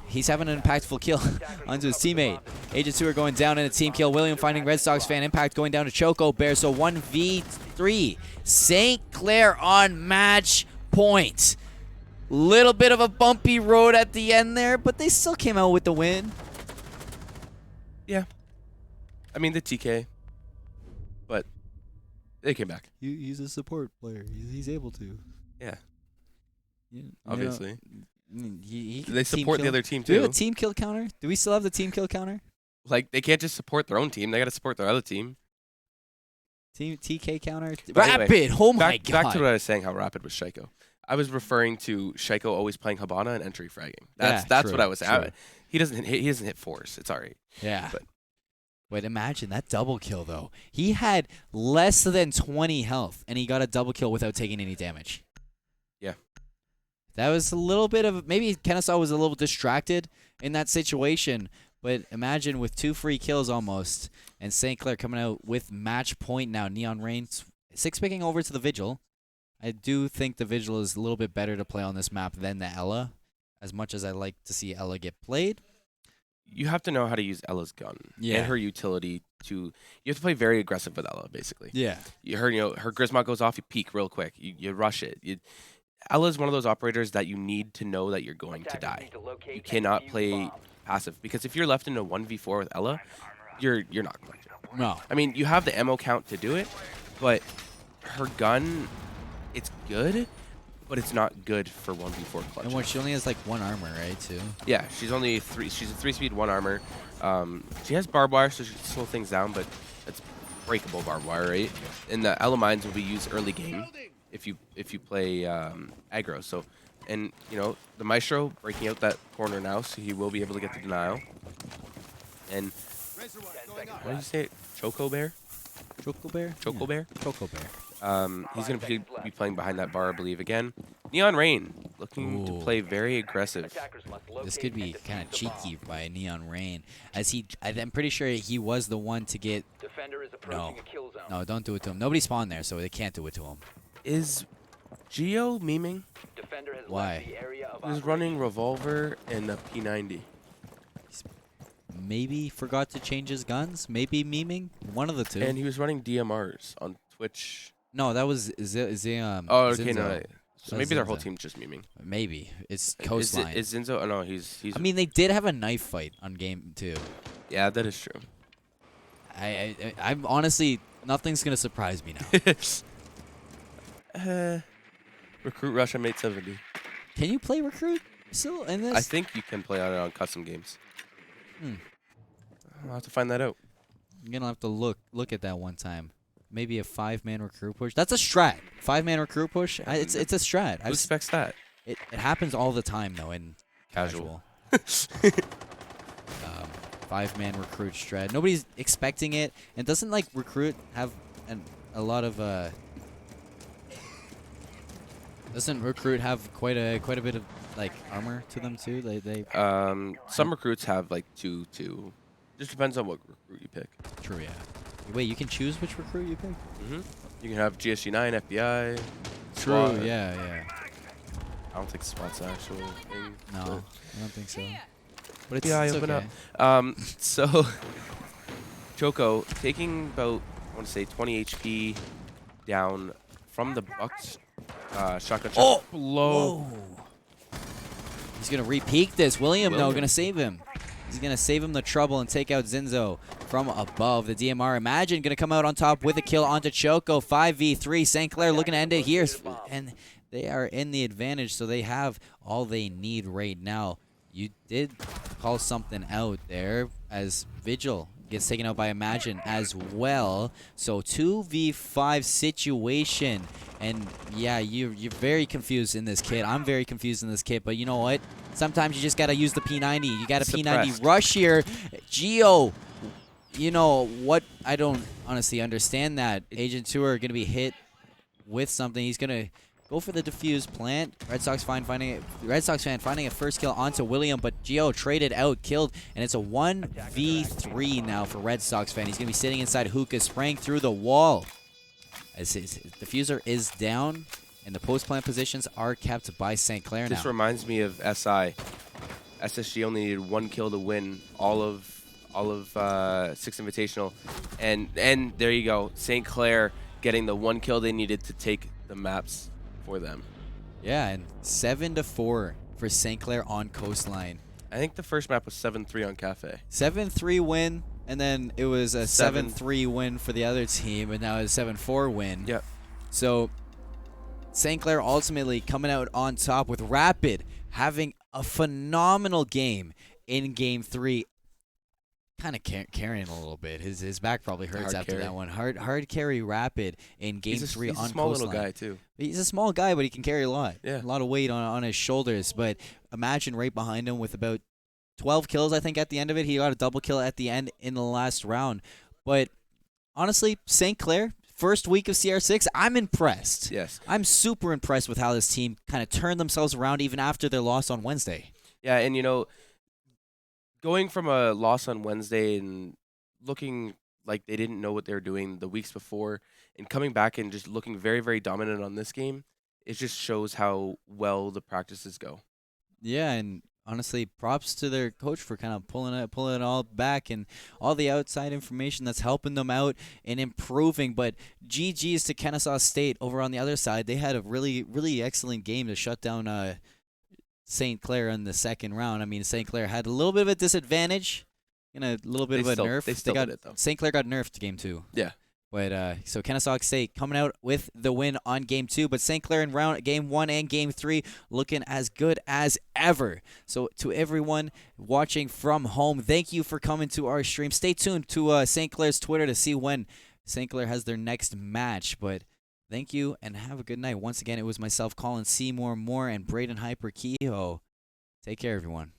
He's having an impactful kill onto his teammate. Agent 2 are going down in a team kill. William finding Red Sox fan. Impact going down to Choco Bear. So 1v3. St. Clair on match point. Little bit of a bumpy road at the end there, but they still came out with the win. Yeah. I mean, the TK. But they came back. He's a support player. He's able to. Yeah. You Obviously. he They support the other team, Do we have too. a team kill counter? Do we still have the team kill counter? Like, they can't just support their own team. They got to support their other team. Team TK counter? But anyway, Rapid! Oh my god. Back to what I was saying, how Rapid was Shaiko. I was referring to Shaiko always playing Habana and entry fragging. That's true, what I was saying. true. He doesn't hit force. It's all right. Yeah. But Imagine that double kill, though. He had less than 20 health, and he got a double kill without taking any damage. Yeah. That was a little bit of... Maybe Kennesaw was a little distracted in that situation, but imagine with 2 free kills almost, and St. Clair coming out with match point now. Neon Rain 6 picking over to the Vigil. I do think the Vigil is a little bit better to play on this map than the Ella, as much as I like to see Ella get played. you have to know how to use Ella's gun Yeah. and her utility to. You have to play very aggressive with Ella, basically. Yeah. Her Grisma goes off, you peek real quick, you rush it. Ella's one of those operators that you need to know that you're going to die. You cannot play passive, because if you're left in a 1v4 with Ella, you're not going to. No. I mean, you have the ammo count to do it, but her gun, it's good, but it's not good for 1v4 clutch. And what, she only has like 1 armor, right, too? Yeah, she's only she's a 3-speed, 1 armor. She has barbed wire, so she can slow things down, but it's breakable barbed wire, right? And the Ella mines will be used early game if you play aggro. So, and the Maestro breaking out that corner now, so he will be able to get the denial. And what did you say? Choco Bear? Choco Bear? Choco Yeah. Bear? Choco Bear. He's going to be playing behind that bar, I believe, again. Neon Rain looking to Ooh. play very aggressive. This could be kind of cheeky by Neon Rain, as I'm pretty sure he was the one to get. Defender is approaching a kill zone. No, don't do it to him. Nobody spawned there, so they can't do it to him. Is Geo memeing? Defender has Why? left the area of He was operation. running Revolver and a P90. Maybe forgot to change his guns. Maybe memeing. One of the two. And he was running DMRs on Twitch. No, that was Oh, okay, Zinzo. no. So That maybe their whole Zinzo. team's just memeing. Maybe it's Is coastline. Zinzo? Oh, no, he's. I mean, they did have a knife fight on game 2. Yeah, that is true. I'm honestly, nothing's gonna surprise me now. Recruit Russia mate 70. Can you play recruit still in this? I think you can play on it on custom games. Hmm. I'll have to find that out. I'm gonna have to look at that one time. Maybe a 5-man recruit push. That's a strat. 5-man recruit push. It's a strat. Who specs that? It happens all the time though in Casual. 5-man recruit strat. Nobody's expecting it, and doesn't like recruit have a lot of Doesn't recruit have quite a bit of like armor to them too? They Some recruits have like 2. Just depends on what recruit you pick. True, yeah. Wait, you can choose which recruit you pick? You can have GSG9, FBI. True, SWAT. yeah. I don't think SWAT's an actual thing. No, but- I don't think so. But it's, Yeah, it's open okay. up. So Choco taking about, I want to say 20 HP down from the Bucks shotgun shot. Oh! Blow. Whoa. He's going to re-peek this. William, though, William. going to save him. He's going to save him the trouble and take out Zinzo from above. The DMR, Imagine, going to come out on top with a kill onto Choco. 5v3. St. Clair looking to end it here. And they are in the advantage, so they have all they need right now. You did call something out there as Vigil gets taken out by Imagine as well. So 2v5 situation. And yeah, you're very confused in this kit. I'm very confused in this kit, but you know what? Sometimes you just got to use the P90. You got a Suppressed. P90 rush here. Geo, you know what? I don't honestly understand that. Agent 2 are going to be hit with something. He's going to go for the defuse plant. Red Sox fan finding a first kill onto William, but Geo traded out, killed, and it's a 1v3 now for Red Sox fan. He's going to be sitting inside Hookah, spraying through the wall. As his diffuser is down, and the post-plant positions are kept by St. Clair now. This reminds me of SI. SSG only needed 1 kill to win all of 6 Invitational, and there you go. St. Clair getting the 1 kill they needed to take the maps for them. Yeah, and 7-4 for St. Clair on Coastline. I think the first map was 7-3 on Cafe. 7-3 win, and then it was a Seven. 7-3 win for the other team, and now it's a 7-4 win. Yep. So St. Clair ultimately coming out on top with Rapid having a phenomenal game in Game 3. Kind of carrying a little bit. His back probably hurts Hard after carry. that one. Hard carry Rapid in Game 3 he's on a small Coastline. little guy too. He's a small guy, but he can carry a lot. Yeah. A lot of weight on his shoulders. But imagine right behind him with about 12 kills, I think, at the end of it. He got a double kill at the end in the last round. But honestly, St. Clair, first week of CR6, I'm impressed. Yes. I'm super impressed with how this team kind of turned themselves around even after their loss on Wednesday. Yeah, and going from a loss on Wednesday and looking like they didn't know what they were doing the weeks before and coming back and just looking very, very dominant on this game, it just shows how well the practices go. Yeah, and honestly, props to their coach for kind of pulling it all back and all the outside information that's helping them out and improving. But GG's to Kennesaw State over on the other side. They had a really, really excellent game to shut down St. Clair in the second round. I mean, St. Clair had a little bit of a disadvantage and a little bit of a nerf. They still got did it though. St. Clair got nerfed game 2. Yeah. But so Kennesaw State coming out with the win on game 2, but St. Clair in game 1 and game 3 looking as good as ever. So to everyone watching from home, thank you for coming to our stream. Stay tuned to St. Clair's Twitter to see when St. Clair has their next match. But thank you and have a good night. Once again, it was myself, Colin Seymour Moore, and Braden Hyper Kehoe. Take care, everyone.